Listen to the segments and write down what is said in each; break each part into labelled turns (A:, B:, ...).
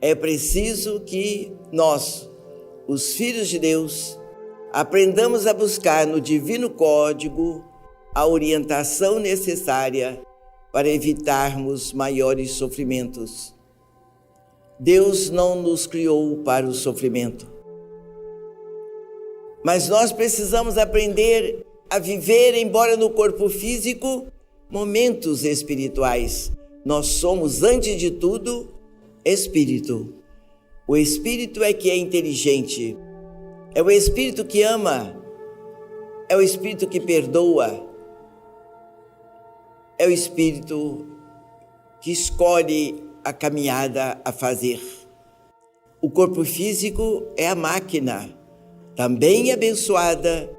A: É preciso que nós, os filhos de Deus, aprendamos a buscar no Divino Código a orientação necessária para evitarmos maiores sofrimentos. Deus não nos criou para o sofrimento, mas nós precisamos aprender a viver, embora no corpo físico, momentos espirituais. Nós somos, antes de tudo, espírito. O espírito é que é inteligente, é o espírito que ama, é o espírito que perdoa, é o espírito que escolhe a caminhada a fazer. O corpo físico é a máquina, também abençoada,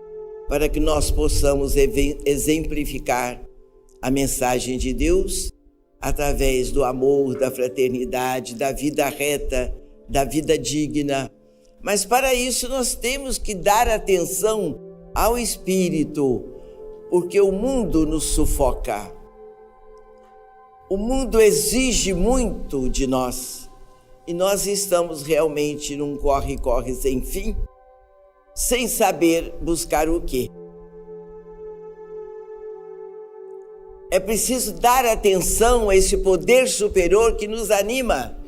A: para que nós possamos exemplificar a mensagem de Deus através do amor, da fraternidade, da vida reta, da vida digna. Mas para isso nós temos que dar atenção ao espírito, porque o mundo nos sufoca. O mundo exige muito de nós e nós estamos realmente num corre-corre sem fim, sem saber buscar o quê. É preciso dar atenção a esse poder superior que nos anima,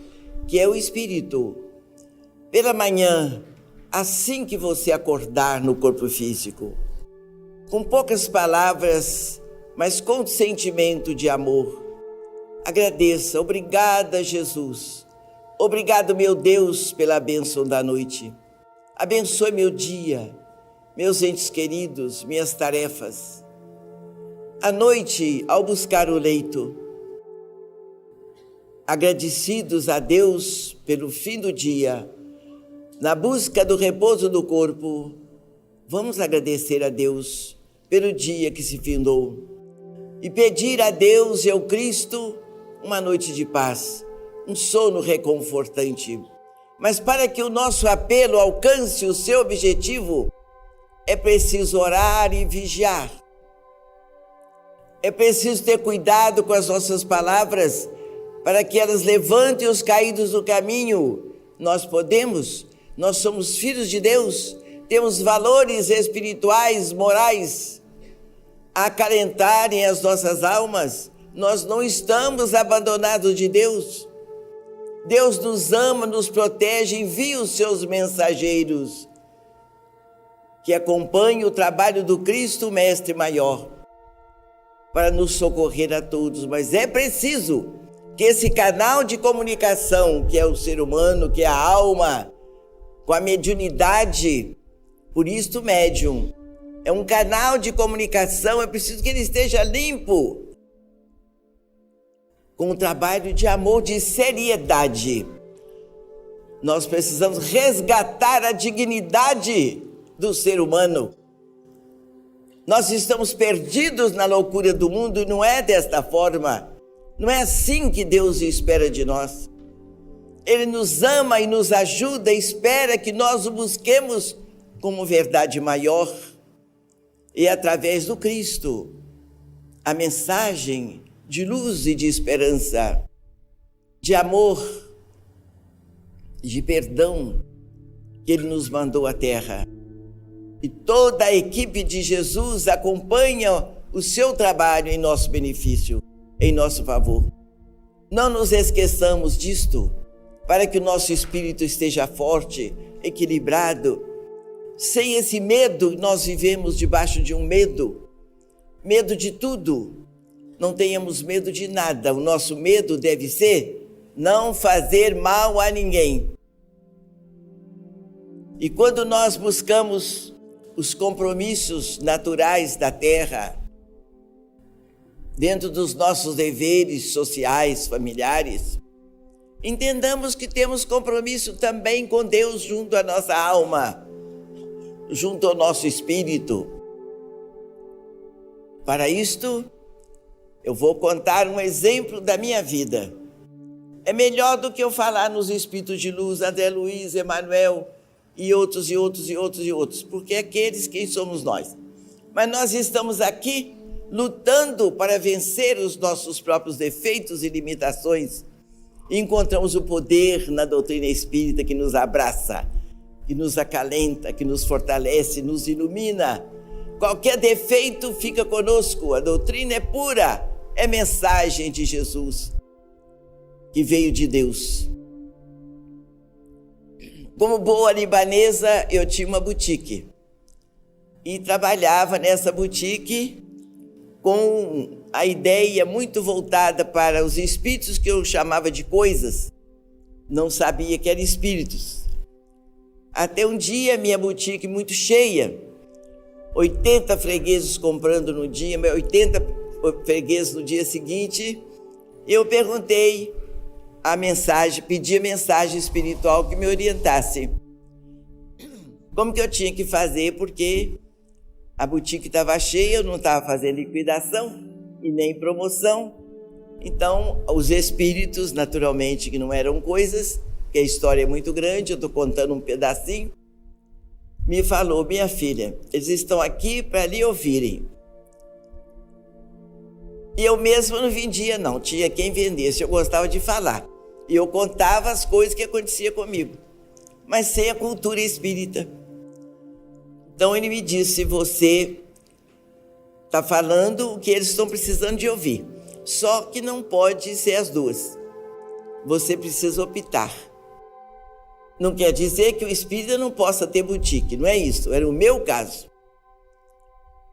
A: que é o Espírito. Pela manhã, assim que você acordar no corpo físico, com poucas palavras, mas com sentimento de amor, agradeça. Obrigada, Jesus. Obrigado, meu Deus, pela bênção da noite. Abençoe meu dia, meus entes queridos, minhas tarefas. À noite, ao buscar o leito, agradecidos a Deus pelo fim do dia, na busca do repouso do corpo, vamos agradecer a Deus pelo dia que se findou e pedir a Deus e ao Cristo uma noite de paz, um sono reconfortante. Mas para que o nosso apelo alcance o seu objetivo, é preciso orar e vigiar. É preciso ter cuidado com as nossas palavras, para que elas levantem os caídos do caminho. Nós somos filhos de Deus, temos valores espirituais, morais, a acalentarem as nossas almas. Nós não estamos abandonados de Deus. Deus nos ama, nos protege, envia os seus mensageiros, que acompanhem o trabalho do Cristo, Mestre Maior, para nos socorrer a todos. Mas é preciso que esse canal de comunicação, que é o ser humano, que é a alma, com a mediunidade, por isso médium, é um canal de comunicação, é preciso que ele esteja limpo, com um trabalho de amor, de seriedade. Nós precisamos resgatar a dignidade do ser humano. Nós estamos perdidos na loucura do mundo e não é desta forma. Não é assim que Deus espera de nós. Ele nos ama e nos ajuda, espera que nós o busquemos como verdade maior. E através do Cristo, a mensagem de luz e de esperança, de amor, de perdão, que Ele nos mandou à terra. E toda a equipe de Jesus acompanha o seu trabalho em nosso benefício, em nosso favor. Não nos esqueçamos disto, para que o nosso espírito esteja forte, equilibrado. Sem esse medo, nós vivemos debaixo de um medo de tudo. Não tenhamos medo de nada. O nosso medo deve ser não fazer mal a ninguém. E quando nós buscamos os compromissos naturais da terra, dentro dos nossos deveres sociais, familiares, entendamos que temos compromisso também com Deus junto à nossa alma, junto ao nosso espírito. Para isto, eu vou contar um exemplo da minha vida. É melhor do que eu falar nos espíritos de luz, André Luiz, Emanuel e outros, porque aqueles quem somos nós. Mas nós estamos aqui lutando para vencer os nossos próprios defeitos e limitações Encontramos o poder na doutrina espírita que nos abraça, que nos acalenta, que nos fortalece, nos ilumina. Qualquer defeito fica conosco, a doutrina é pura, é mensagem de Jesus, que veio de Deus. Como boa libanesa, eu tinha uma boutique e trabalhava nessa boutique com a ideia muito voltada para os espíritos que eu chamava de coisas. Não sabia que eram espíritos. Até um dia, minha boutique muito cheia, 80 fregueses comprando no dia, 80 fregueses no dia seguinte, eu perguntei a mensagem, pedi a mensagem espiritual que me orientasse. Como que eu tinha que fazer, porque a boutique estava cheia, eu não estava fazendo liquidação e nem promoção. Então, os espíritos, naturalmente, que não eram coisas, que a história é muito grande, eu estou contando um pedacinho, me falou: minha filha, eles estão aqui para lhe ouvirem. E eu mesmo não vendia, não, tinha quem vendesse, eu gostava de falar. E eu contava as coisas que aconteciam comigo, mas sem a cultura espírita. Então ele me disse: você está falando o que eles estão precisando de ouvir, só que não pode ser as duas. Você precisa optar. Não quer dizer que o espírita não possa ter boutique, não é isso, era o meu caso.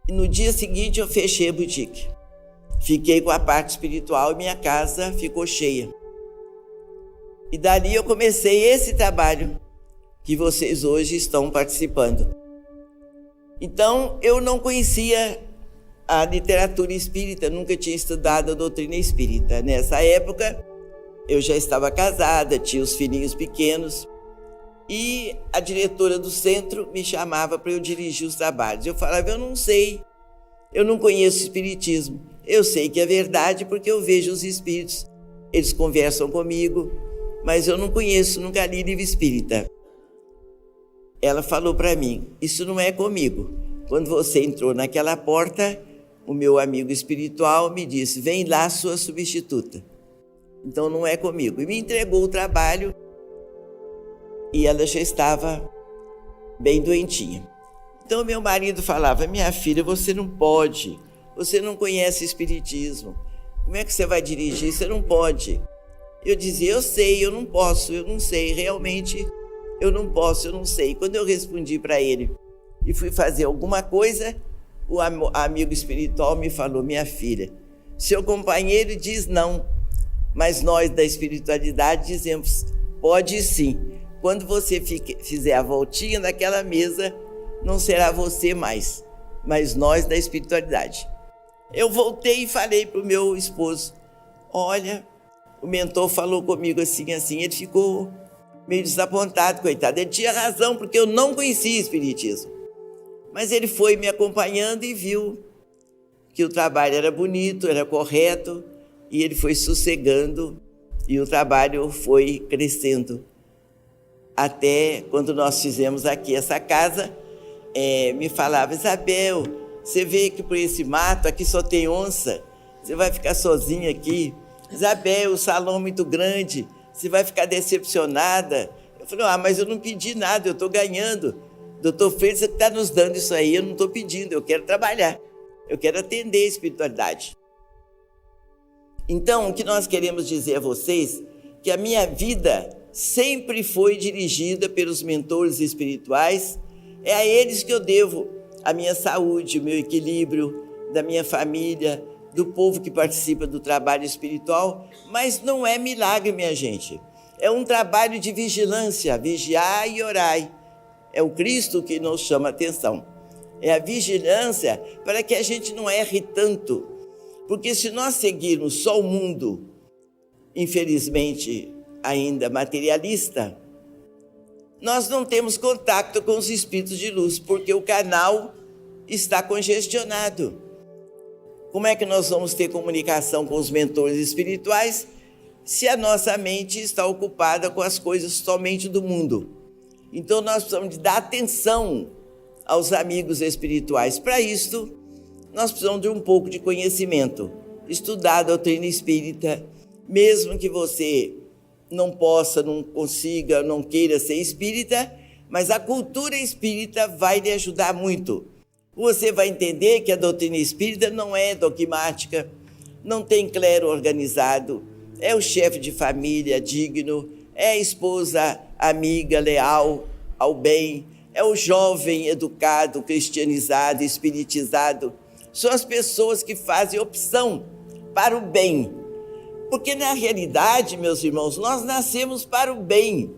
A: E no dia seguinte eu fechei a boutique. Fiquei com a parte espiritual e minha casa ficou cheia. E dali eu comecei esse trabalho que vocês hoje estão participando. Então, eu não conhecia a literatura espírita, nunca tinha estudado a doutrina espírita. Nessa época, eu já estava casada, tinha os filhinhos pequenos, e a diretora do centro me chamava para eu dirigir os trabalhos. Eu falava: eu não sei, eu não conheço o espiritismo. Eu sei que é verdade porque eu vejo os espíritos, eles conversam comigo, mas eu não conheço, nunca li livro espírita. Ela falou para mim: isso não é comigo. Quando você entrou naquela porta, o meu amigo espiritual me disse: vem lá, sua substituta. Então não é comigo. E me entregou o trabalho e ela já estava bem doentinha. Então meu marido falava: minha filha, você não pode, você não conhece espiritismo. Como é que você vai dirigir? Você não pode. Eu dizia: eu sei, eu não posso, eu não sei, realmente eu não posso, eu não sei. Quando eu respondi para ele e fui fazer alguma coisa, o amigo espiritual me falou: minha filha, seu companheiro diz não, mas nós da espiritualidade dizemos: pode sim. Quando você fizer a voltinha naquela mesa, não será você mais, mas nós da espiritualidade. Eu voltei e falei para o meu esposo: olha, o mentor falou comigo assim, assim. Ele ficou meio desapontado, coitado. Ele tinha razão, porque eu não conhecia espiritismo. Mas ele foi me acompanhando e viu que o trabalho era bonito, era correto, e ele foi sossegando e o trabalho foi crescendo. Até quando nós fizemos aqui essa casa, me falava: Isabel, você vê que por esse mato aqui só tem onça, você vai ficar sozinha aqui. Isabel, o salão é muito grande, você vai ficar decepcionada. Eu falei: mas eu não pedi nada, eu estou ganhando. Doutor Freitas, você está nos dando isso aí, eu não estou pedindo, eu quero trabalhar, eu quero atender a espiritualidade. Então, o que nós queremos dizer a vocês, que a minha vida sempre foi dirigida pelos mentores espirituais, é a eles que eu devo a minha saúde, o meu equilíbrio, da minha família, do povo que participa do trabalho espiritual, mas não é milagre, minha gente. É um trabalho de vigilância, vigiai e orai. É o Cristo que nos chama a atenção. É a vigilância para que a gente não erre tanto. Porque se nós seguirmos só o mundo, infelizmente ainda materialista, nós não temos contato com os espíritos de luz, porque o canal está congestionado. Como é que nós vamos ter comunicação com os mentores espirituais se a nossa mente está ocupada com as coisas somente do mundo? Então nós precisamos de dar atenção aos amigos espirituais. Para isso, nós precisamos de um pouco de conhecimento, estudar a doutrina espírita, mesmo que você não possa, não consiga, não queira ser espírita, mas a cultura espírita vai lhe ajudar muito. Você vai entender que a doutrina espírita não é dogmática, não tem clero organizado, é o chefe de família digno, é a esposa amiga, leal ao bem, é o jovem educado, cristianizado, espiritizado. São as pessoas que fazem opção para o bem. Porque na realidade, meus irmãos, nós nascemos para o bem.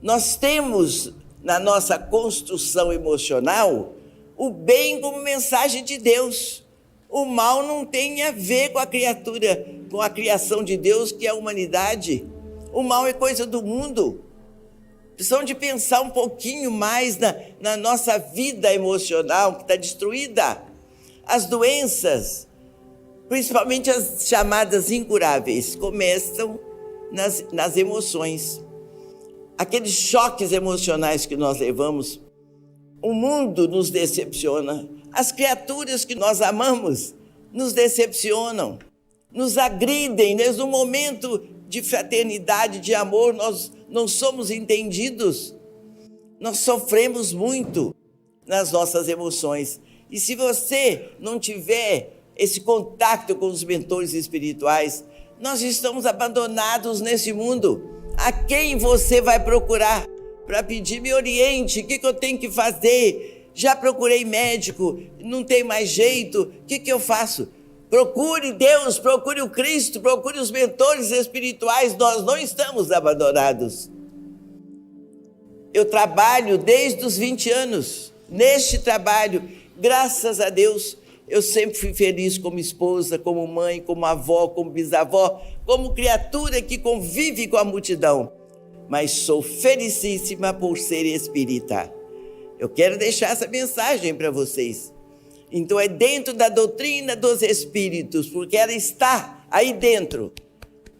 A: Nós temos na nossa construção emocional o bem como mensagem de Deus. O mal não tem a ver com a criatura, com a criação de Deus, que é a humanidade. O mal é coisa do mundo. Precisamos de pensar um pouquinho mais na nossa vida emocional, que está destruída. As doenças, principalmente as chamadas incuráveis, começam nas emoções. Aqueles choques emocionais que nós levamos, o mundo nos decepciona. As criaturas que nós amamos nos decepcionam, nos agridem. Desde o momento de fraternidade, de amor, nós não somos entendidos. Nós sofremos muito nas nossas emoções. E se você não tiver esse contato com os mentores espirituais, nós estamos abandonados nesse mundo. A quem você vai procurar para pedir, me oriente, o que eu tenho que fazer? Já procurei médico, não tem mais jeito, o que eu faço? Procure Deus, procure o Cristo, procure os mentores espirituais, nós não estamos abandonados. Eu trabalho desde os 20 anos, neste trabalho, graças a Deus, eu sempre fui feliz como esposa, como mãe, como avó, como bisavó, como criatura que convive com a multidão. Mas sou felicíssima por ser espírita. Eu quero deixar essa mensagem para vocês. Então é dentro da doutrina dos espíritos, porque ela está aí dentro,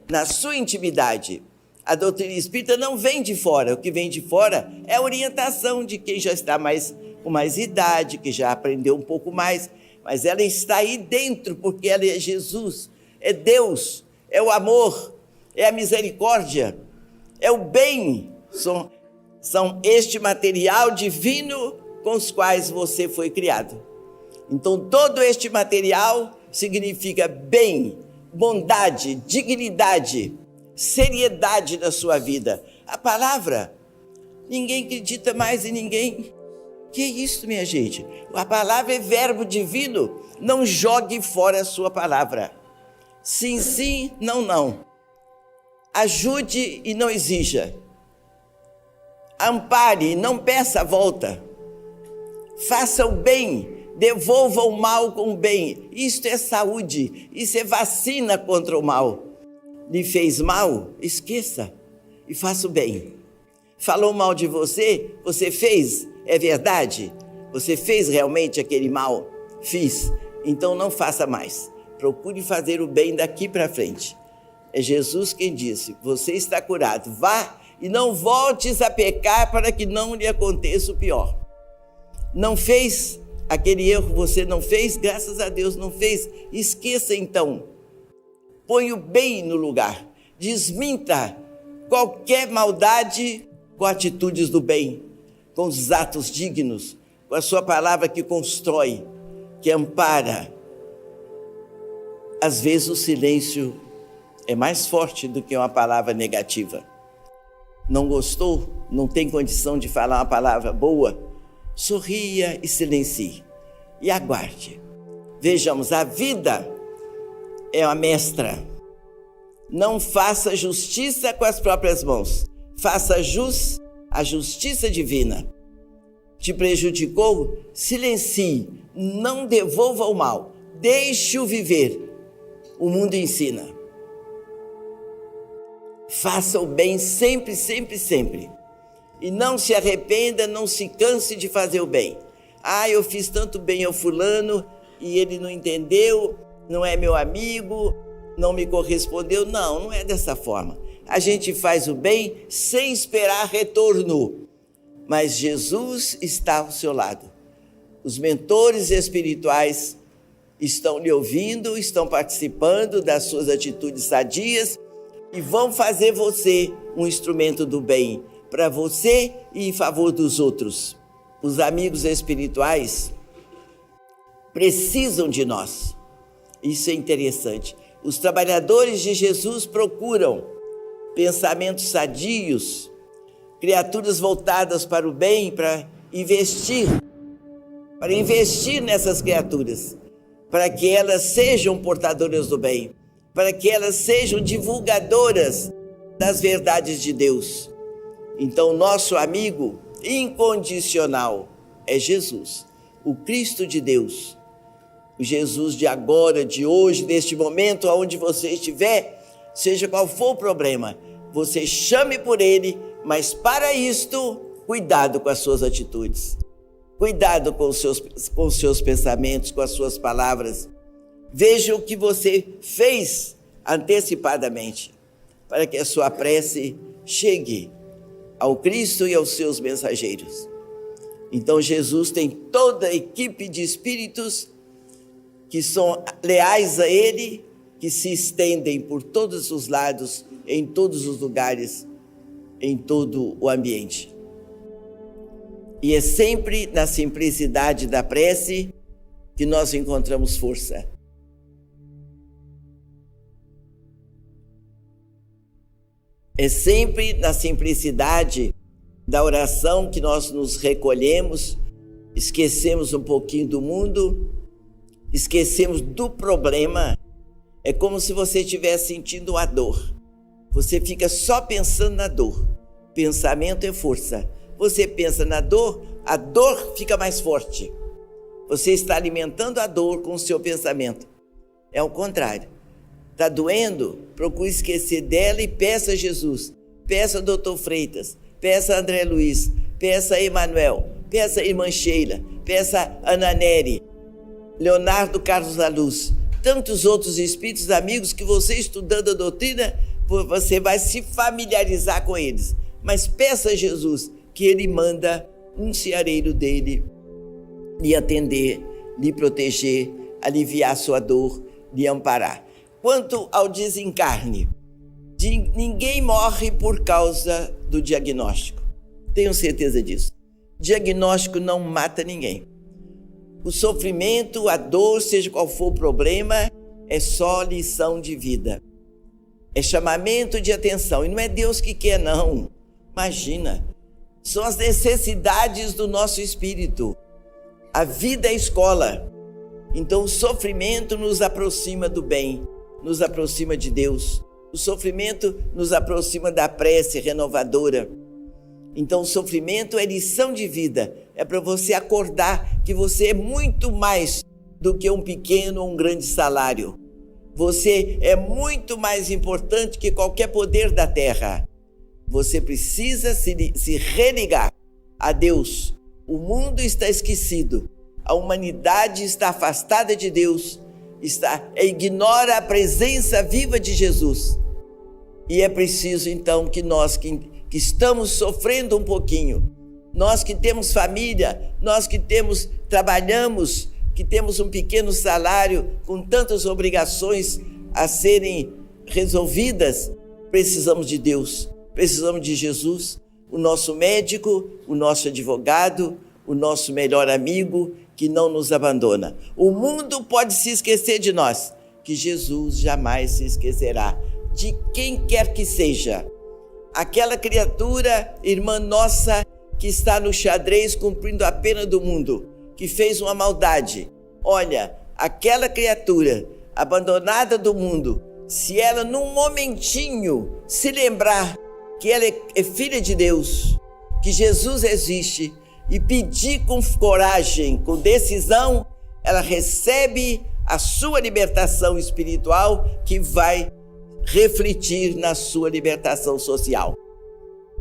A: na sua intimidade. A doutrina espírita não vem de fora, o que vem de fora é a orientação de quem já está com mais idade, que já aprendeu um pouco mais, mas ela está aí dentro, porque ela é Jesus, é Deus, é o amor, é a misericórdia, é o bem. São este material divino com os quais você foi criado. Então, todo este material significa bem, bondade, dignidade, seriedade na sua vida. A palavra, ninguém acredita mais em ninguém. Que é isso, minha gente? A palavra é verbo divino. Não jogue fora a sua palavra. Sim, sim, não, não. Ajude e não exija. Ampare, não peça a volta. Faça o bem. Devolva o mal com o bem. Isto é saúde, isso é vacina contra o mal. Lhe fez mal? Esqueça e faça o bem. Falou mal de você? Você fez? É verdade? Você fez realmente aquele mal? Fiz. Então não faça mais. Procure fazer o bem daqui para frente. É Jesus quem disse, você está curado. Vá e não voltes a pecar para que não lhe aconteça o pior. Não fez? Aquele erro você não fez, graças a Deus não fez. Esqueça então. Põe o bem no lugar. Desminta qualquer maldade com atitudes do bem, com os atos dignos, com a sua palavra que constrói, que ampara. Às vezes o silêncio é mais forte do que uma palavra negativa. Não gostou? Não tem condição de falar uma palavra boa? Sorria e silencie. E aguarde. Vejamos, a vida é uma mestra. Não faça justiça com as próprias mãos. Faça a justiça divina. Te prejudicou? Silencie. Não devolva o mal. Deixe-o viver. O mundo ensina. Faça o bem sempre, sempre, sempre. E não se arrependa, não se canse de fazer o bem. Eu fiz tanto bem ao fulano e ele não entendeu, não é meu amigo, não me correspondeu. Não, não é dessa forma. A gente faz o bem sem esperar retorno. Mas Jesus está ao seu lado. Os mentores espirituais estão lhe ouvindo, estão participando das suas atitudes sadias, e vão fazer você um instrumento do bem para você e em favor dos outros. Os amigos espirituais precisam de nós. Isso é interessante. Os trabalhadores de Jesus procuram pensamentos sadios, criaturas voltadas para o bem, para investir nessas criaturas, para que elas sejam portadoras do bem, para que elas sejam divulgadoras das verdades de Deus. Então, nosso amigo incondicional é Jesus, o Cristo de Deus, o Jesus de agora, de hoje, neste momento, aonde você estiver, seja qual for o problema, você chame por Ele, mas para isto, cuidado com as suas atitudes, cuidado com os seus pensamentos, com as suas palavras. Veja o que você fez antecipadamente, para que a sua prece chegue ao Cristo e aos seus mensageiros. Então Jesus tem toda a equipe de espíritos que são leais a Ele, que se estendem por todos os lados, em todos os lugares, em todo o ambiente. E é sempre na simplicidade da prece que nós encontramos força. É sempre na simplicidade da oração que nós nos recolhemos, esquecemos um pouquinho do mundo, esquecemos do problema. É como se você estivesse sentindo a dor. Você fica só pensando na dor. Pensamento é força. Você pensa na dor, a dor fica mais forte. Você está alimentando a dor com o seu pensamento. É o contrário. Está doendo? Procure esquecer dela e peça a Jesus. Peça ao Dr. Freitas, peça a André Luiz, peça a Emanuel, peça a Irmã Sheila, peça a Ana Nery, Leonardo Carlos da Luz, tantos outros espíritos amigos que você, estudando a doutrina, você vai se familiarizar com eles. Mas peça a Jesus que Ele manda um seareiro dele lhe atender, lhe proteger, aliviar a sua dor, lhe amparar. Quanto ao desencarne, ninguém morre por causa do diagnóstico. Tenho certeza disso. Diagnóstico não mata ninguém. O sofrimento, a dor, seja qual for o problema, é só lição de vida. É chamamento de atenção. E não é Deus que quer, não. Imagina. São as necessidades do nosso espírito. A vida é escola. Então o sofrimento nos aproxima do bem, nos aproxima de Deus. O sofrimento nos aproxima da prece renovadora. Então o sofrimento é lição de vida. É para você acordar que você é muito mais do que um pequeno ou um grande salário. Você é muito mais importante que qualquer poder da terra. Você precisa se religar a Deus. O mundo está esquecido. A humanidade está afastada de Deus. Ignora a presença viva de Jesus. E é preciso então que nós que estamos sofrendo um pouquinho, nós que temos família, nós que trabalhamos, que temos um pequeno salário com tantas obrigações a serem resolvidas, precisamos de Deus, precisamos de Jesus, o nosso médico, o nosso advogado, o nosso melhor amigo, que não nos abandona. O mundo pode se esquecer de nós, que Jesus jamais se esquecerá de quem quer que seja. Aquela criatura, irmã nossa, que está no xadrez cumprindo a pena do mundo, que fez uma maldade. Olha, aquela criatura abandonada do mundo, se ela num momentinho se lembrar que ela é filha de Deus, que Jesus existe, e pedir com coragem, com decisão, ela recebe a sua libertação espiritual, que vai refletir na sua libertação social.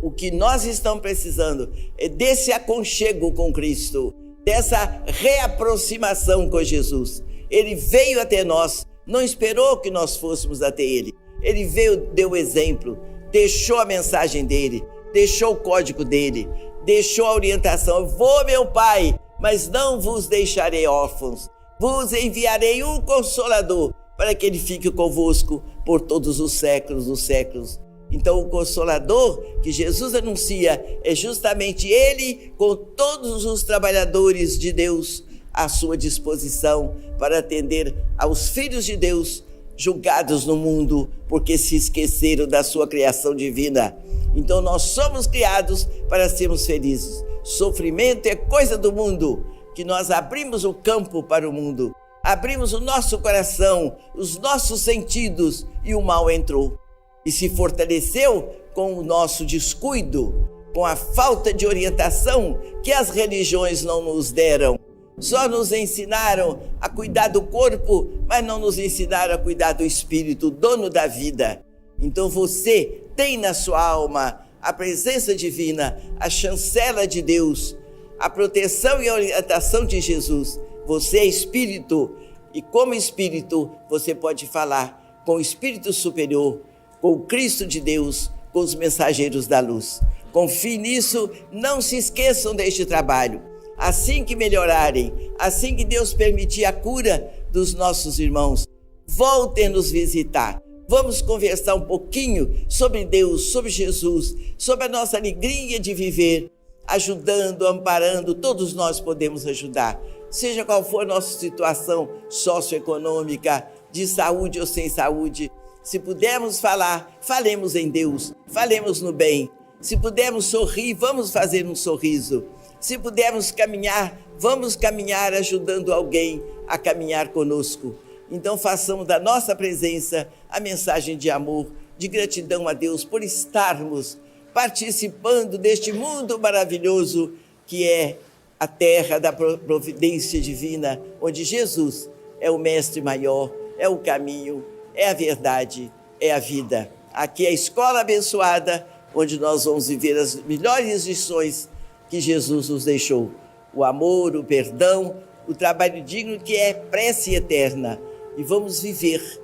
A: O que nós estamos precisando é desse aconchego com Cristo, dessa reaproximação com Jesus. Ele veio até nós, não esperou que nós fôssemos até Ele. Ele veio, deu o exemplo, deixou a mensagem dele, deixou o código dele, deixou a orientação. Eu vou, meu Pai, mas não vos deixarei órfãos. Vos enviarei um Consolador, para que Ele fique convosco por todos os séculos dos séculos. Então o Consolador que Jesus anuncia é justamente Ele com todos os trabalhadores de Deus à sua disposição para atender aos filhos de Deus julgados no mundo porque se esqueceram da sua criação divina. Então nós somos criados para sermos felizes. Sofrimento é coisa do mundo, que nós abrimos o campo para o mundo, abrimos o nosso coração, os nossos sentidos e o mal entrou. E se fortaleceu com o nosso descuido, com a falta de orientação que as religiões não nos deram. Só nos ensinaram a cuidar do corpo, mas não nos ensinaram a cuidar do espírito, dono da vida. Então você tem na sua alma a presença divina, a chancela de Deus, a proteção e a orientação de Jesus. Você é espírito e como espírito você pode falar com o espírito superior, com o Cristo de Deus, com os mensageiros da luz. Confie nisso, não se esqueçam deste trabalho. Assim que melhorarem, assim que Deus permitir a cura dos nossos irmãos, voltem nos visitar. Vamos conversar um pouquinho sobre Deus, sobre Jesus, sobre a nossa alegria de viver, ajudando, amparando, todos nós podemos ajudar. Seja qual for a nossa situação socioeconômica, de saúde ou sem saúde, se pudermos falar, falemos em Deus, falemos no bem. Se pudermos sorrir, vamos fazer um sorriso. Se pudermos caminhar, vamos caminhar ajudando alguém a caminhar conosco. Então façamos da nossa presença a mensagem de amor, de gratidão a Deus por estarmos participando deste mundo maravilhoso que é a terra da providência divina, onde Jesus é o mestre maior, é o caminho, é a verdade, é a vida. Aqui é a escola abençoada, onde nós vamos viver as melhores lições que Jesus nos deixou. O amor, o perdão, o trabalho digno que é prece eterna. E vamos viver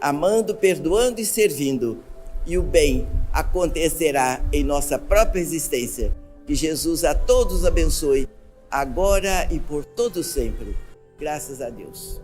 A: amando, perdoando e servindo. E o bem acontecerá em nossa própria existência. Que Jesus a todos abençoe, agora e por todo sempre. Graças a Deus.